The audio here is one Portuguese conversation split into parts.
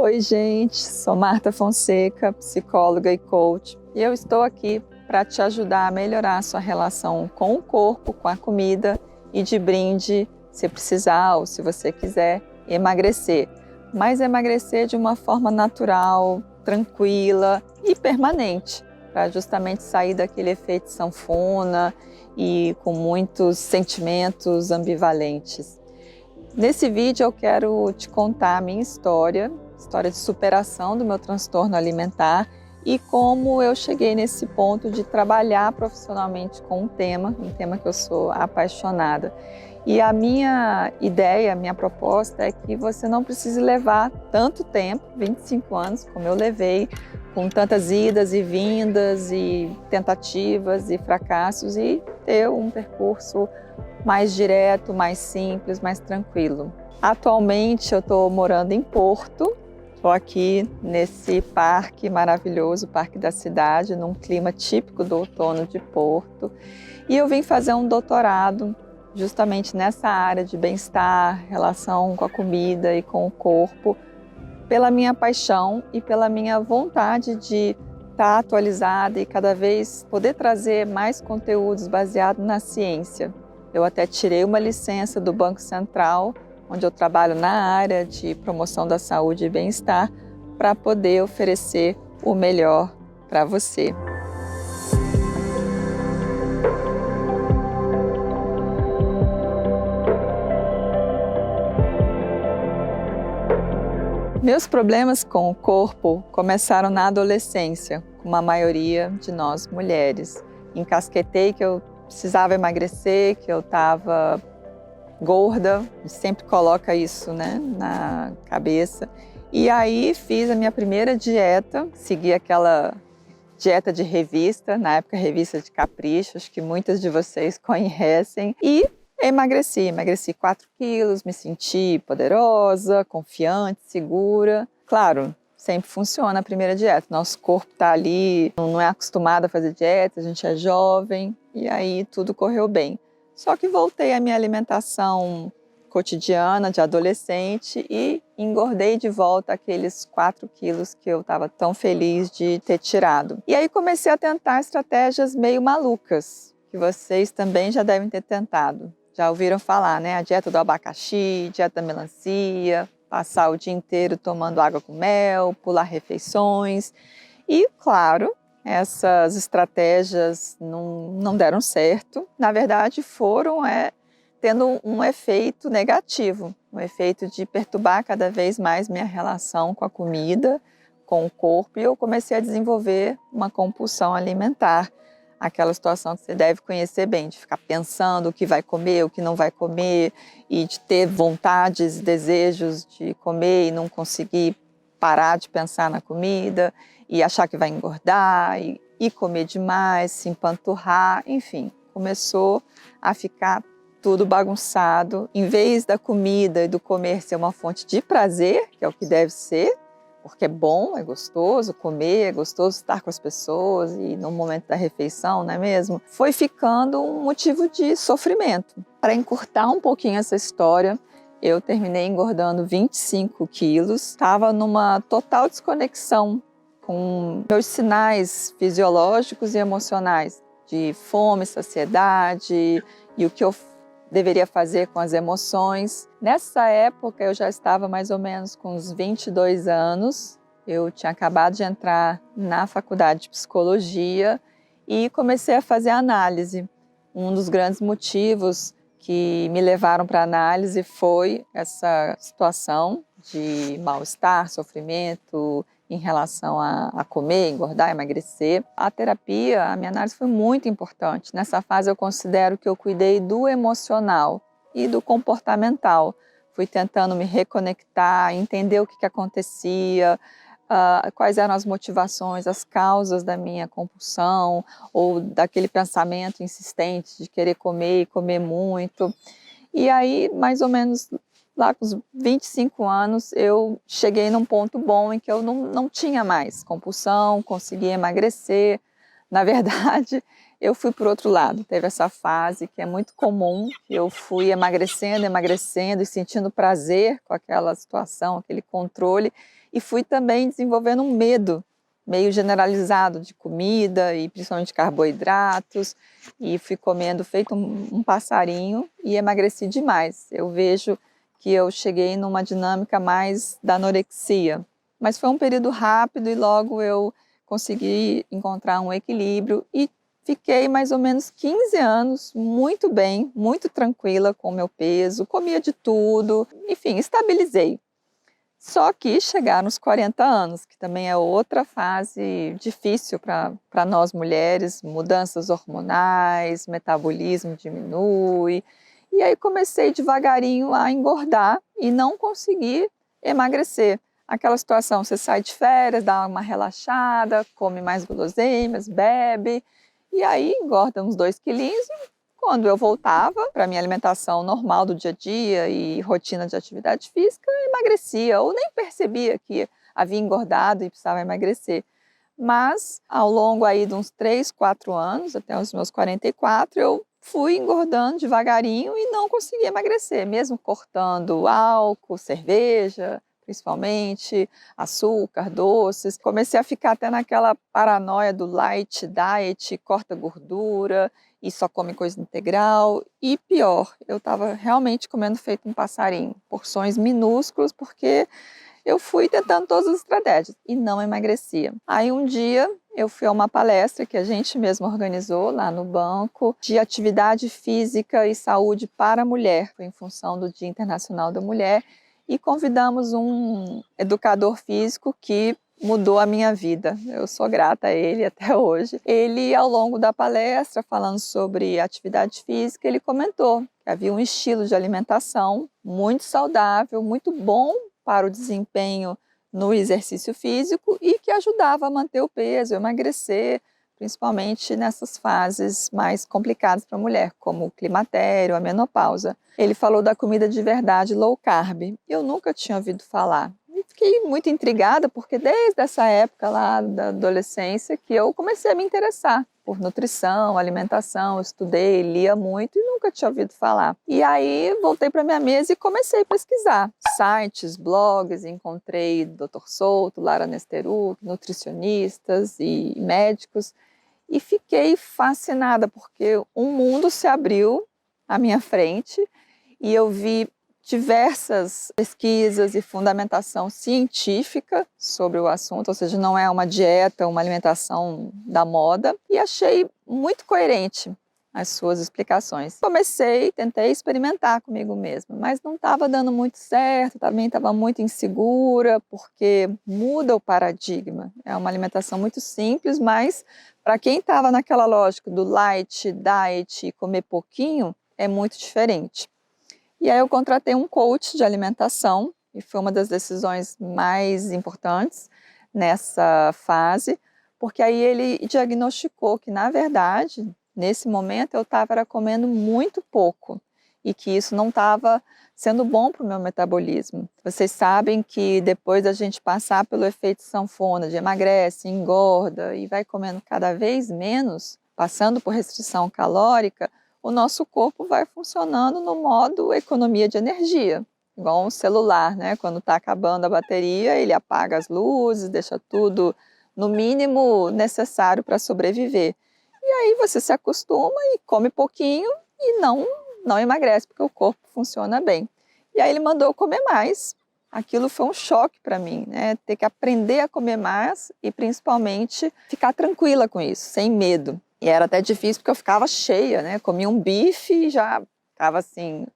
Oi, gente, sou Marta Fonseca, psicóloga e coach, e eu estou aqui para te ajudar a melhorar a sua relação com o corpo, com a comida e de brinde, se precisar ou se você quiser, emagrecer. Mas emagrecer de uma forma natural, tranquila e permanente, para justamente sair daquele efeito sanfona e com muitos sentimentos ambivalentes. Nesse vídeo eu quero te contar a minha história de superação do meu transtorno alimentar e como eu cheguei nesse ponto de trabalhar profissionalmente com um tema que eu sou apaixonada. E a minha ideia, a minha proposta é que você não precise levar tanto tempo, 25 anos, como eu levei, com tantas idas e vindas e tentativas e fracassos, e ter um percurso mais direto, mais simples, mais tranquilo. Atualmente eu estou morando em Porto, estou aqui nesse parque maravilhoso, Parque da Cidade, num clima típico do outono de Porto, e eu vim fazer um doutorado justamente nessa área de bem-estar, relação com a comida e com o corpo, pela minha paixão e pela minha vontade de estar atualizada e cada vez poder trazer mais conteúdos baseados na ciência. Eu até tirei uma licença do Banco Central, onde eu trabalho na área de promoção da saúde e bem-estar, para poder oferecer o melhor para você. Meus problemas com o corpo começaram na adolescência, como a maioria de nós mulheres. Encasquetei que eu precisava emagrecer, que eu estava gorda, sempre coloca isso, né, na cabeça. E aí fiz a minha primeira dieta, segui aquela dieta de revista, na época revista de caprichos, que muitas de vocês conhecem, e emagreci 4 quilos, me senti poderosa, confiante, segura. Claro, sempre funciona a primeira dieta, nosso corpo está ali, não é acostumado a fazer dieta, a gente é jovem, e aí tudo correu bem. Só que voltei à minha alimentação cotidiana de adolescente e engordei de volta aqueles 4 quilos que eu estava tão feliz de ter tirado. E aí comecei a tentar estratégias meio malucas, que vocês também já devem ter tentado. Já ouviram falar, né? A dieta do abacaxi, dieta da melancia, passar o dia inteiro tomando água com mel, pular refeições. E, claro, essas estratégias não deram certo. Na verdade, foram tendo um efeito negativo, um efeito de perturbar cada vez mais minha relação com a comida, com o corpo, e eu comecei a desenvolver uma compulsão alimentar. Aquela situação que você deve conhecer bem, de ficar pensando o que vai comer, o que não vai comer, e de ter vontades e desejos de comer e não conseguir parar de pensar na comida, e achar que vai engordar, e comer demais, se empanturrar, enfim, começou a ficar tudo bagunçado. Em vez da comida e do comer ser uma fonte de prazer, que é o que deve ser, porque é bom, é gostoso comer, é gostoso estar com as pessoas e no momento da refeição, não é mesmo? Foi ficando um motivo de sofrimento. Para encurtar um pouquinho essa história, eu terminei engordando 25 quilos, estava numa total desconexão com meus sinais fisiológicos e emocionais de fome, saciedade e o que eu deveria fazer com as emoções. Nessa época eu já estava mais ou menos com uns 22 anos, eu tinha acabado de entrar na faculdade de psicologia e comecei a fazer análise. Um dos grandes motivos que me levaram para a análise foi essa situação de mal-estar, sofrimento em relação a comer, engordar, emagrecer. A terapia, a minha análise foi muito importante. Nessa fase eu considero que eu cuidei do emocional e do comportamental. Fui tentando me reconectar, entender o que acontecia, quais eram as motivações, as causas da minha compulsão ou daquele pensamento insistente de querer comer e comer muito. E aí, mais ou menos lá com os 25 anos, eu cheguei num ponto bom em que eu não tinha mais compulsão, conseguia emagrecer. Na verdade, eu fui para o outro lado. Teve essa fase que é muito comum, eu fui emagrecendo e sentindo prazer com aquela situação, aquele controle, e fui também desenvolvendo um medo meio generalizado de comida e principalmente de carboidratos, e fui comendo feito um passarinho e emagreci demais. Eu vejo que eu cheguei numa dinâmica mais da anorexia, mas foi um período rápido e logo eu consegui encontrar um equilíbrio e fiquei mais ou menos 15 anos muito bem, muito tranquila com o meu peso, comia de tudo, enfim, estabilizei. Só que chegar nos 40 anos, que também é outra fase difícil para nós mulheres, mudanças hormonais, metabolismo diminui. E aí comecei devagarinho a engordar e não consegui emagrecer. Aquela situação, você sai de férias, dá uma relaxada, come mais guloseimas, bebe, e aí engorda uns 2 quilinhos. Quando eu voltava para a minha alimentação normal do dia a dia e rotina de atividade física, eu emagrecia ou nem percebia que havia engordado e precisava emagrecer. Mas ao longo aí de uns 3, 4 anos, até os meus 44, eu fui engordando devagarinho e não consegui emagrecer, mesmo cortando álcool, cerveja, principalmente, açúcar, doces. Comecei a ficar até naquela paranoia do light diet, corta gordura e só come coisa integral. E pior, eu estava realmente comendo feito um passarinho, porções minúsculas, porque eu fui tentando todas as estratégias e não emagrecia. Aí um dia eu fui a uma palestra que a gente mesmo organizou lá no banco de atividade física e saúde para a mulher, foi em função do Dia Internacional da Mulher, e convidamos um educador físico que mudou a minha vida. Eu sou grata a ele até hoje. Ele, ao longo da palestra, falando sobre atividade física, ele comentou que havia um estilo de alimentação muito saudável, muito bom para o desempenho no exercício físico e que ajudava a manter o peso, emagrecer, principalmente nessas fases mais complicadas para a mulher, como o climatério, a menopausa. Ele falou da comida de verdade low carb. Eu nunca tinha ouvido falar. E fiquei muito intrigada, porque desde essa época lá da adolescência que eu comecei a me interessar por nutrição, alimentação, estudei, lia muito e nunca tinha ouvido falar. E aí voltei para minha mesa e comecei a pesquisar sites, blogs, encontrei Dr. Souto, Lara Nesteruk, nutricionistas e médicos, e fiquei fascinada porque um mundo se abriu à minha frente e eu vi diversas pesquisas e fundamentação científica sobre o assunto, ou seja, não é uma dieta, uma alimentação da moda, e achei muito coerente as suas explicações. Tentei experimentar comigo mesma, mas não estava dando muito certo, também estava muito insegura, porque muda o paradigma. É uma alimentação muito simples, mas para quem estava naquela lógica do light, diet e comer pouquinho, é muito diferente. E aí eu contratei um coach de alimentação, e foi uma das decisões mais importantes nessa fase, porque aí ele diagnosticou que, na verdade, nesse momento eu estava comendo muito pouco e que isso não estava sendo bom para o meu metabolismo. Vocês sabem que depois da gente passar pelo efeito sanfona, de emagrece, engorda e vai comendo cada vez menos, passando por restrição calórica, o nosso corpo vai funcionando no modo economia de energia, igual um celular, né? Quando está acabando a bateria, ele apaga as luzes, deixa tudo no mínimo necessário para sobreviver. E aí você se acostuma e come pouquinho e não emagrece, porque o corpo funciona bem. E aí ele mandou eu comer mais. Aquilo foi um choque para mim, né? Ter que aprender a comer mais e principalmente ficar tranquila com isso, sem medo. E era até difícil porque eu ficava cheia, né? Comia um bife e já estava assim,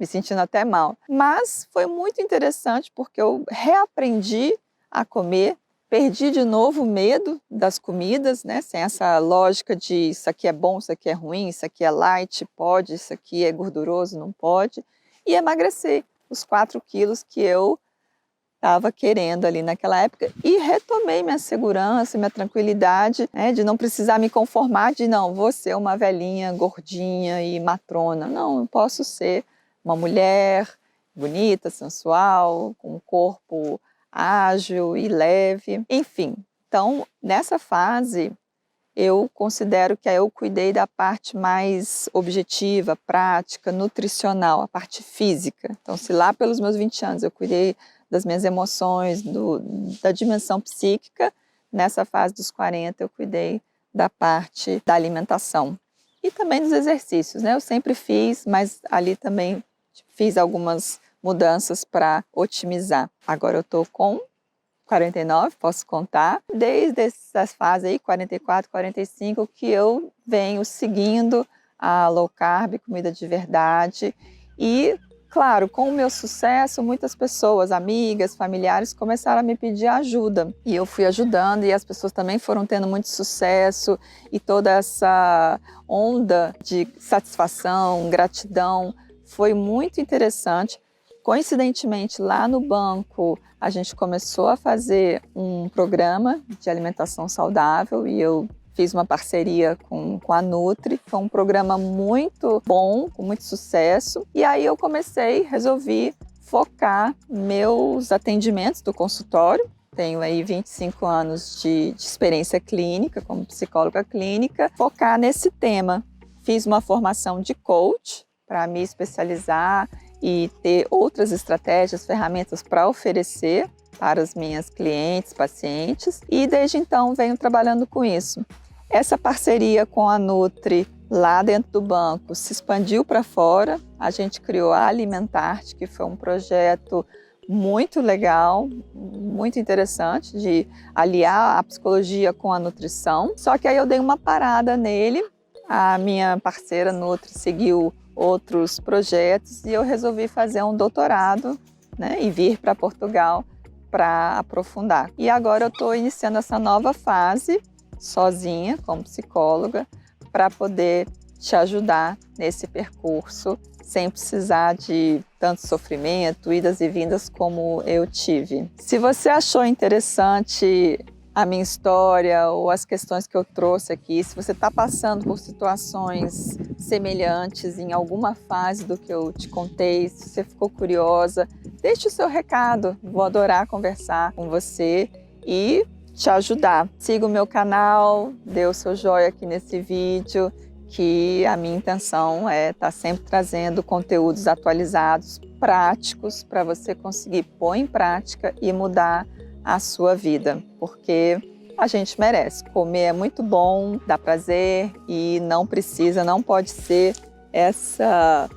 me sentindo até mal. Mas foi muito interessante porque eu reaprendi a comer, perdi de novo o medo das comidas, né? Sem essa lógica de isso aqui é bom, isso aqui é ruim, isso aqui é light, pode, isso aqui é gorduroso, não pode. E emagreci os 4 quilos que eu estava querendo ali naquela época e retomei minha segurança, minha tranquilidade, né, de não precisar me conformar de não, vou ser uma velhinha gordinha e matrona. Não, eu posso ser uma mulher bonita, sensual, com um corpo ágil e leve, enfim. Então, nessa fase, eu considero que eu cuidei da parte mais objetiva, prática, nutricional, a parte física. Então, se lá pelos meus 20 anos eu cuidei das minhas emoções, da dimensão psíquica. Nessa fase dos 40, eu cuidei da parte da alimentação e também dos exercícios, né? Eu sempre fiz, mas ali também fiz algumas mudanças para otimizar. Agora eu estou com 49, posso contar, desde essas fases aí, 44, 45, que eu venho seguindo a low carb, comida de verdade. E, claro, com o meu sucesso, muitas pessoas, amigas, familiares, começaram a me pedir ajuda. E eu fui ajudando e as pessoas também foram tendo muito sucesso e toda essa onda de satisfação, gratidão, foi muito interessante. Coincidentemente, lá no banco, a gente começou a fazer um programa de alimentação saudável e eu fiz uma parceria com a Nutri. Foi um programa muito bom, com muito sucesso. E aí eu resolvi focar meus atendimentos do consultório. Tenho aí 25 anos de experiência clínica, como psicóloga clínica, focar nesse tema. Fiz uma formação de coach para me especializar e ter outras estratégias, ferramentas para oferecer para as minhas clientes, pacientes, e desde então venho trabalhando com isso. Essa parceria com a Nutri lá dentro do banco se expandiu para fora. A gente criou a Alimentarte, que foi um projeto muito legal, muito interessante de aliar a psicologia com a nutrição. Só que aí eu dei uma parada nele. A minha parceira Nutri seguiu outros projetos e eu resolvi fazer um doutorado, né, e vir para Portugal para aprofundar. E agora eu estou iniciando essa nova fase sozinha, como psicóloga, para poder te ajudar nesse percurso sem precisar de tanto sofrimento, idas e vindas como eu tive. Se você achou interessante a minha história ou as questões que eu trouxe aqui, se você está passando por situações semelhantes em alguma fase do que eu te contei, se você ficou curiosa, deixe o seu recado. Vou adorar conversar com você e te ajudar. Siga o meu canal, dê o seu joinha aqui nesse vídeo, que a minha intenção é estar sempre trazendo conteúdos atualizados, práticos, para você conseguir pôr em prática e mudar a sua vida, porque a gente merece. Comer é muito bom, dá prazer e não pode ser essa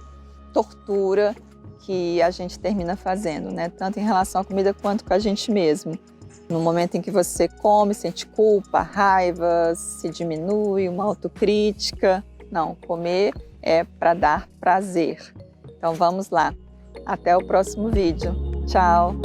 tortura que a gente termina fazendo, né? Tanto em relação à comida quanto com a gente mesmo. No momento em que você come, sente culpa, raiva, se diminui, uma autocrítica. Não, comer é para dar prazer. Então vamos lá. Até o próximo vídeo. Tchau!